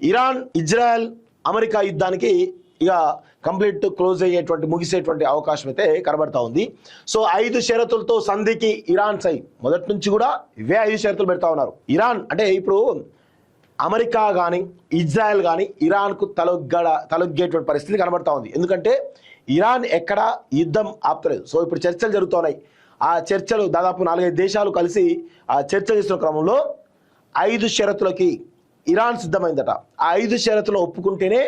Iran Israel America యుద్ధానికి ఇక complete close అయ్యేటువంటి ముగిసేటువంటి అవకాశం అయితే కనబడతా ఉంది. సో 5 షరతులతో సంధికి ఇరాన్ మొదటి నుంచి కూడా ఇవే 5 షరతులు పెడతా ఉన్నారు. ఇరాన్ అంటే ఇప్పుడు అమెరికా కానీ ఇజ్రాయెల్ కానీ ఇరాన్కు తలొగ్గేటువంటి పరిస్థితి కనబడతా ఉంది. ఎందుకంటే ఇరాన్ ఎక్కడ యుద్ధం ఆపుతలేదు. సో ఇప్పుడు చర్చలు జరుగుతున్నాయి. ఆ చర్చలు దాదాపు 4-5 దేశాలు కలిసి ఆ చర్చ చేస్తున్న క్రమంలో 5 షరతులకి ఇరాన్ సిద్ధమైందట. ఆ 5 షరతులు ఒప్పుకుంటేనే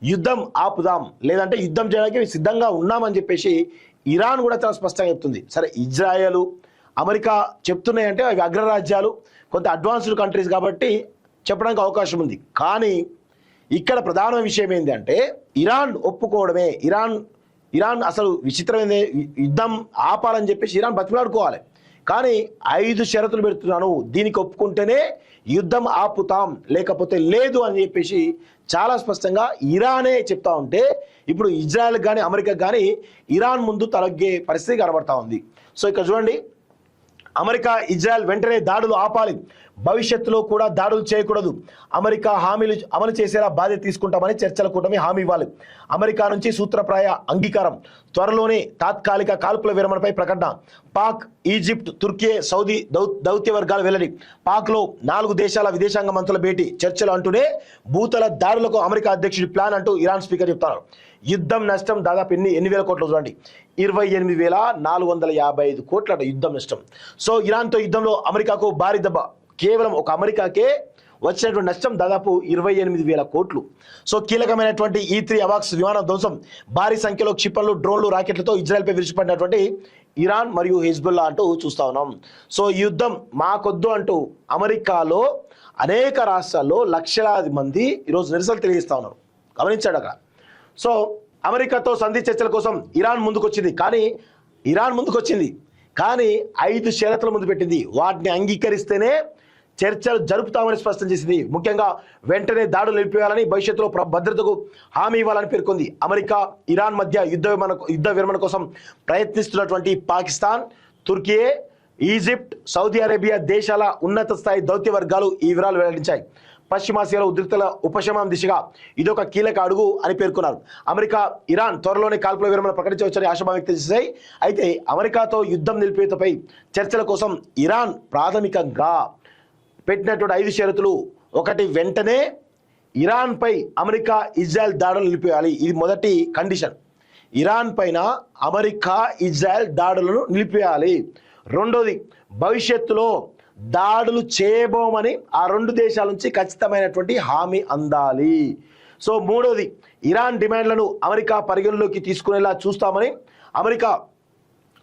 యుద్ధం ఆపుదాం, లేదంటే యుద్ధం చేయడానికి సిద్ధంగా ఉన్నామని చెప్పేసి ఇరాన్ కూడా చాలా స్పష్టంగా చెప్తుంది. సరే, ఇజ్రాయెల్ అమెరికా చెప్తున్నాయంటే అవి అగ్రరాజ్యాలు, కొంత అడ్వాన్స్డ్ కంట్రీస్ కాబట్టి చెప్పడానికి అవకాశం ఉంది. కానీ ఇక్కడ ప్రధాన విషయం ఏంటంటే ఇరాన్ ఒప్పుకోవడమే. ఇరాన్ అసలు విచిత్రమైంది, యుద్ధం ఆపాలని చెప్పేసి ఇరాన్ బతిమలాడుకోవాలి. కానీ 5 షరతులు పెడుతున్నాను, దీనికి ఒప్పుకుంటేనే యుద్ధం ఆపుతాం, లేకపోతే లేదు అని చెప్పేసి చాలా స్పష్టంగా ఇరానే చెప్తా ఉంటే ఇప్పుడు ఇజ్రాయెల్ కానీ అమెరికా కానీ ఇరాన్ ముందు తలొగ్గే పరిస్థితి కనబడతా ఉంది. సో ఇక్కడ చూడండి, అమెరికా ఇజ్రాయెల్ వెంటనే దాడులు ఆపాలి, భవిష్యత్తులో కూడా దాడులు చేయకూడదు, అమెరికా హామీలు అమలు చేసేలా బాధ్యత తీసుకుంటామని చర్చల కూటమి హామీ ఇవ్వాలి. అమెరికా నుంచి సూత్రప్రాయ అంగీకారం, త్వరలోనే తాత్కాలిక కాల్పుల విరమణపై ప్రకటన. పాక్, ఈజిప్ట్, తుర్కీ, సౌదీ దౌత్య వర్గాల వెల్లడి. పాక్లో 4 దేశాల విదేశాంగ మంత్రుల భేటీ, చర్చలు అంటూనే భూతల దాడులకు అమెరికా అధ్యక్షుడి ప్లాన్ అంటూ ఇరాన్ స్పీకర్ చెప్తున్నారు. యుద్ధం నష్టం దాదాపు ఎన్ని వేల కోట్లు చూడండి, 28,455 కోట్ల యుద్ధం నష్టం. సో ఇరాన్తో యుద్ధంలో అమెరికాకు భారీ దెబ్బ. కేవలం ఒక అమెరికాకే వచ్చినటువంటి నష్టం దాదాపు 28,000 కోట్లు. సో కీలకమైనటువంటి E-3 అవాక్స్ విమానం ధ్వంసం, భారీ సంఖ్యలో క్షిపణులు, డ్రోన్లు, రాకెట్లతో ఇజ్రాయెల్పై విరుచుకుపడినటువంటి ఇరాన్ మరియు హిజ్బుల్లా అంటూ చూస్తా ఉన్నాం. సో ఈ యుద్ధం మాకొద్దు అంటూ అమెరికాలో అనేక రాష్ట్రాల్లో లక్షలాది మంది ఈరోజు నిరసనలు తెలియజేస్తా ఉన్నారు. గమనించాడు అక్కడ. సో అమెరికాతో సంధి చర్చల కోసం ఇరాన్ ముందుకొచ్చింది, కానీ 5 షరతుల ముందు పెట్టింది. వాటిని అంగీకరిస్తేనే చర్చలు జరుపుతామని స్పష్టం చేసింది. ముఖ్యంగా వెంటనే దాడులు నిలిపివేయాలని, భవిష్యత్తులో భద్రతకు హామీ ఇవ్వాలని పేర్కొంది. అమెరికా ఇరాన్ మధ్య యుద్ధ విరమణ కోసం ప్రయత్నిస్తున్నటువంటి పాకిస్తాన్, తుర్కీ, ఈజిప్ట్, సౌదీ అరేబియా దేశాల ఉన్నత స్థాయి దౌత్య వర్గాలు ఈ వివరాలు వెల్లడించాయి. పశ్చిమాసియాలో ఉద్రిక్తల ఉపశమనం దిశగా ఇదొక కీలక అడుగు అని పేర్కొన్నారు. అమెరికా ఇరాన్ త్వరలోనే కాల్పుల విరమణ ప్రకటించవచ్చని ఆశాభావం వ్యక్తం చేశాయి. అయితే అమెరికాతో యుద్ధం నిలిపేతపై చర్చల కోసం ఇరాన్ ప్రాథమికంగా పెట్టినటువంటి 5 షరతులు. ఒకటి, వెంటనే ఇరాన్ పై అమెరికా ఇజ్రాయెల్ దాడులు నిలిపేయాలి. ఇది మొదటి కండిషన్. ఇరాన్ పైన అమెరికా ఇజ్రాయెల్ దాడులను నిలిపేయాలి. రెండోది, భవిష్యత్తులో దాడులు చేయబోమని ఆ 2 దేశాల నుంచి ఖచ్చితమైనటువంటి హామీ అందాలి. సో మూడోది, ఇరాన్ డిమాండ్లను అమెరికా పరిగణలోకి తీసుకునేలా చూస్తామని, అమెరికా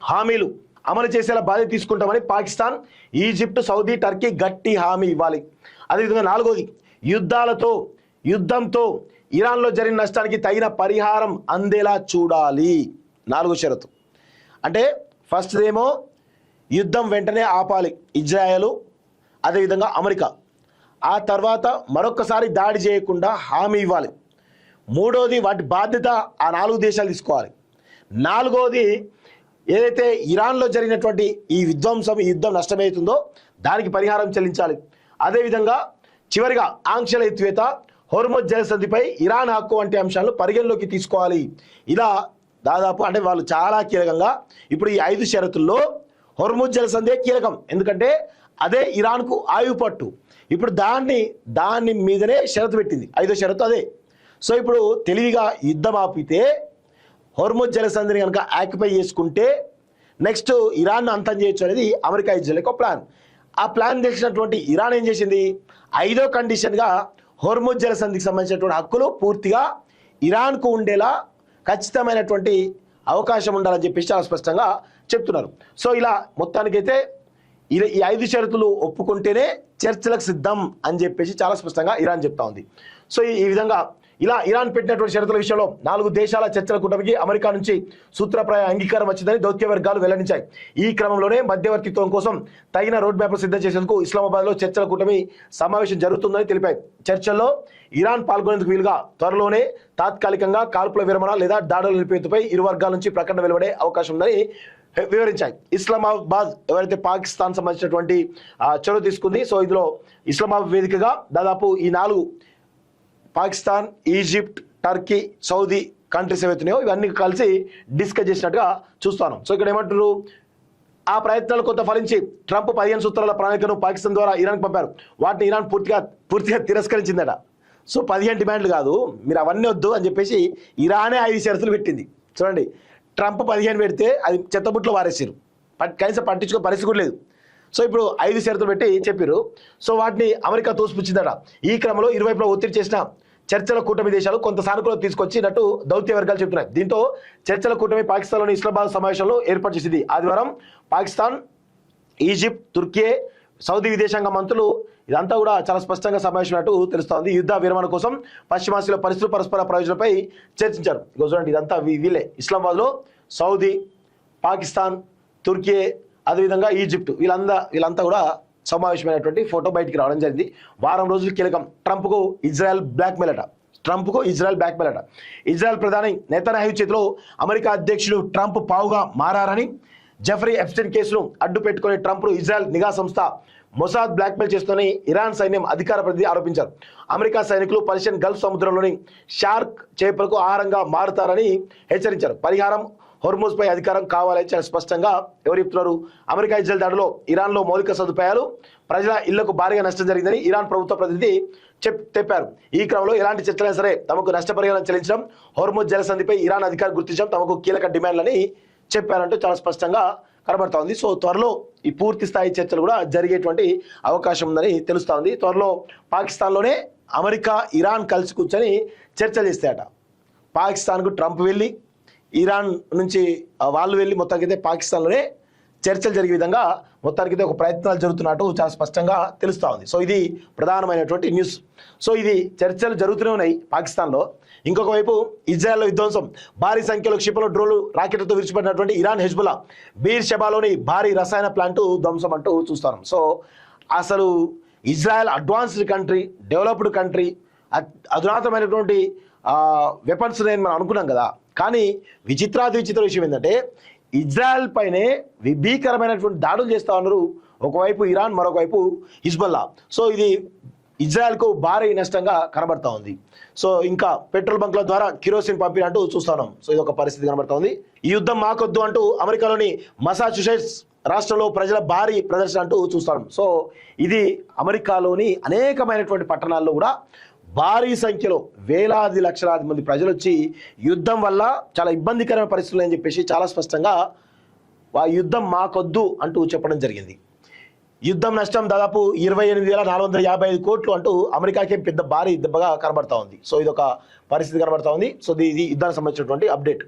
హామీలు అమలు చేసేలా బాధ్యత తీసుకుంటామని పాకిస్తాన్, ఈజిప్ట్, సౌదీ, టర్కీ గట్టి హామీ ఇవ్వాలి. అదేవిధంగా నాలుగోది, యుద్ధంతో ఇరాన్లో జరిగిన నష్టానికి తగిన పరిహారం అందేలా చూడాలి. 4వ షరతు. అంటే ఫస్ట్ ఏమో యుద్ధం వెంటనే ఆపాలి ఇజ్రాయెల్, అదేవిధంగా అమెరికా. ఆ తర్వాత మరొకసారి దాడి చేయకుండా హామీ ఇవ్వాలి. మూడోది, వాటి బాధ్యత ఆ 4 దేశాలు తీసుకోవాలి. నాలుగోది, ఏదైతే ఇరాన్లో జరిగినటువంటి ఈ యుద్ధం నష్టమవుతుందో దానికి పరిహారం చెల్లించాలి. అదేవిధంగా చివరిగా ఆంక్షల ఎత్తివేత, హోర్ముజ్ జలసంధిపై ఇరాన్ హక్కు వంటి అంశాలను పరిగణలోకి తీసుకోవాలి. ఇలా దాదాపు అంటే వాళ్ళు చాలా కీలకంగా ఇప్పుడు ఈ 5 షరతుల్లో హోర్ముజ్ జలసంధి కీలకం. ఎందుకంటే అదే ఇరాన్కు ఆయువు పట్టు. ఇప్పుడు దాని మీదనే షరతు పెట్టింది. 5వ షరతు అదే. సో ఇప్పుడు తెలివిగా యుద్ధం ఆపితే హోర్ముజ్ జలసంధిని కనుక ఆక్యుపై చేసుకుంటే నెక్స్ట్ ఇరాన్ను అంతం చేయొచ్చు అనేది అమెరికా ఇజ్రాయెల్ యొక్క ప్లాన్. ఆ ప్లాన్ తెలిసినటువంటి ఇరాన్ ఏం చేసింది, 5వ కండిషన్గా హోర్ముజ్ జలసంధికి సంబంధించినటువంటి హక్కులు పూర్తిగా ఇరాన్కు ఉండేలా ఖచ్చితమైనటువంటి అవకాశం ఉండాలని చెప్పేసి చాలా స్పష్టంగా చెప్తున్నారు. సో ఇలా మొత్తానికైతే ఈ 5 షరతులు ఒప్పుకుంటేనే చర్చలకు సిద్ధం అని చెప్పేసి చాలా స్పష్టంగా ఇరాన్ చెప్తా ఉంది. సో ఈ విధంగా ఇలా ఇరాన్ పెట్టినటువంటి షరతుల విషయంలో 4 దేశాల చర్చల కూటమికి అమెరికా నుంచి సూత్రప్రాయ అంగీకారం వచ్చిందని దౌత్య వర్గాలు వెల్లడించాయి. ఈ క్రమంలోనే మధ్యవర్తిత్వం కోసం తగిన రోడ్ మ్యాప్ సిద్ధం చేసేందుకు ఇస్లామాబాద్లో చర్చల కూటమి సమావేశం జరుగుతుందని తెలిపాయి. చర్చల్లో ఇరాన్ పాల్గొనేందుకు వీలుగా త్వరలోనే తాత్కాలికంగా కాల్పుల విరమణ లేదా దాడుల నిలిపేందుపై ఇరు వర్గాల నుంచి ప్రకటన వెలువడే అవకాశం ఉందని వివరించాయి. ఇస్లామాబాద్ ఎవరైతే పాకిస్తాన్ సంబంధించినటువంటి చొరవ తీసుకుంది. సో ఇందులో ఇస్లామాబాద్ వేదికగా దాదాపు ఈ 4 Pakistan, Egypt, Turkey, Saudi countries ఏవైతున్నాయో ఇవన్నీ కలిసి డిస్కస్ చేసినట్టుగా చూస్తాను. సో ఇక్కడ ఏమంటారు, ఆ ప్రయత్నాలు కొంత ఫలించి ట్రంప్ 15 సూత్రాల ప్రణాళికను పాకిస్తాన్ ద్వారా ఇరాన్కి పంపారు. వాటిని ఇరాన్ పూర్తిగా తిరస్కరించిందట. సో 15 డిమాండ్లు కాదు, మీరు అవన్నీ వద్దు అని చెప్పేసి ఇరానే 5 షరతులు పెట్టింది. చూడండి, ట్రంప్ 15 పెడితే అది చెత్తబుట్లో వారేసారు, కనీసం పట్టించుకో పరిస్థితి కూడా లేదు. సో ఇప్పుడు 5 షరతులు పెట్టి చెప్పారు. సో వాటిని అమెరికా తోసిపుచ్చిందట. ఈ క్రమంలో ఇరువైపులా ఒత్తిడి చేసిన చర్చల కూటమి దేశాలు కొంత సానుకూలత తీసుకొచ్చినట్టు దౌత్య వర్గాలు చెబుతున్నాయి. దీంతో చర్చల కూటమి పాకిస్తాన్లోని ఇస్లామాబాద్ సమావేశంలో ఏర్పాటు చేసింది. ఆదివారం పాకిస్తాన్, ఈజిప్ట్, తుర్కీ, సౌదీ విదేశాంగ మంత్రులు ఇదంతా కూడా చాలా స్పష్టంగా సమావేశమైనట్టు తెలుస్తోంది. యుద్ధ విరమణ కోసం పశ్చిమాసియాలో పరిస్థితులు, పరస్పర ప్రయోజనాలపై చర్చించారు. ఇక చూడండి, ఇదంతా వీళ్ళే ఇస్లామాబాద్లో సౌదీ, పాకిస్తాన్, తుర్కీ, అదేవిధంగా ఈజిప్ట్ వీళ్ళంతా కూడా సమావేశమైనటువంటి ఫోటో బయటికి రావడం జరిగింది. వారం రోజులు కీలకం. ట్రంప్కు ఇజ్రాయెల్ బ్లాక్మెయిల్ అట. ఇజ్రాయెల్ ప్రధాని నెతన్యాహు చేతిలో అమెరికా అధ్యక్షుడు ట్రంప్ పావుగా మారారని, జెఫ్రీ ఎప్స్టైన్ కేసును అడ్డు పెట్టుకుని ట్రంప్ను ఇజ్రాయెల్ నిఘా సంస్థ మొసాద్ బ్లాక్మెయిల్ చేస్తుందని ఇరాన్ సైన్యం అధికార ప్రతినిధి ఆరోపించారు. అమెరికా సైనికులు పర్షియన్ గల్ఫ్ సముద్రంలోని షార్క్ చేపలకు ఆహారంగా మారుతారని హెచ్చరించారు. పరిహారం హోర్ముజ్ పై అధికారం కావాలని చాలా స్పష్టంగా ఎవరు చెప్తున్నారు? అమెరికా ఇజ్రాయెల్ దాడిలో ఇరాన్లో మౌలిక సదుపాయాలు, ప్రజల ఇళ్లకు భారీగా నష్టం జరిగిందని ఇరాన్ ప్రభుత్వ ప్రతినిధి చెప్పారు. ఈ క్రమంలో ఎలాంటి చర్చలైనా సరే తమకు నష్టపరిహారం చెల్లించడం, హోర్ముజ్ జలసంధిపై ఇరాన్ అధికారులు గుర్తించడం తమకు కీలక డిమాండ్లని చెప్పారంటూ చాలా స్పష్టంగా కనబడతా ఉంది. సో త్వరలో ఈ పూర్తి స్థాయి చర్చలు కూడా జరిగేటువంటి అవకాశం ఉందని తెలుస్తూ ఉంది. త్వరలో పాకిస్తాన్లోనే అమెరికా, ఇరాన్ కలిసి కూర్చొని చర్చలు చేస్తాయట. పాకిస్తాన్కు ట్రంప్ వెళ్ళి, ఇరాన్ నుంచి వాళ్ళు వెళ్ళి మొత్తానికైతే పాకిస్తాన్లోనే చర్చలు జరిగే విధంగా మొత్తానికైతే ఒక ప్రయత్నాలు జరుగుతున్నట్టు చాలా స్పష్టంగా తెలుస్తూ ఉంది. సో ఇది ప్రధానమైనటువంటి న్యూస్. సో ఇది చర్చలు జరుగుతూనే ఉన్నాయి పాకిస్తాన్లో. ఇంకొక వైపు ఇజ్రాయెల్లో విధ్వంసం, భారీ సంఖ్యలో క్షిపణులు, డ్రోన్లు, రాకెట్లతో విడిచిపెట్టినటువంటి ఇరాన్ హెజ్బుల్లా బీర్ షెబాలోని భారీ రసాయన ప్లాంటు ధ్వంసం అంటూ చూస్తాం. సో అసలు Israel advanced country, developed country, అధునాతనమైనటువంటి వెపన్స్ నేను మనం అనుకున్నాం కదా. కానీ విచిత్ర విషయం ఏంటంటే ఇజ్రాయెల్ పైనే భీకరమైనటువంటి దాడులు చేస్తూ ఉన్నారు ఒకవైపు ఇరాన్, మరొకవైపు హిజ్బుల్లా. సో ఇది ఇజ్రాయెల్కు భారీ నష్టంగా కనబడతా ఉంది. సో ఇంకా పెట్రోల్ బంక్ల ద్వారా కిరోసిన్ పంపినట్టు చూస్తున్నాం. సో ఇది ఒక పరిస్థితి కనబడతా ఉంది. ఈ యుద్ధం మాకొద్దు అంటూ అమెరికాలోని మసాచుసెట్స్ రాష్ట్రంలో ప్రజల భారీ ప్రదర్శన అంటూ చూస్తాం. సో ఇది అమెరికాలోని అనేకమైనటువంటి పట్టణాల్లో కూడా భారీ సంఖ్యలో వేలాది లక్షలాది మంది ప్రజలు వచ్చి యుద్ధం వల్ల చాలా ఇబ్బందికరమైన పరిస్థితులు అని చెప్పేసి చాలా స్పష్టంగా యుద్ధం మాకొద్దు అంటూ చెప్పడం జరిగింది. యుద్ధం నష్టం దాదాపు 28,455 కోట్లు అంటూ అమెరికాకి పెద్ద భారీ దెబ్బగా కనబడతా ఉంది. సో ఇది ఒక పరిస్థితి కనబడతా ఉంది. సో ఇది యుద్ధానికి సంబంధించినటువంటి అప్డేట్.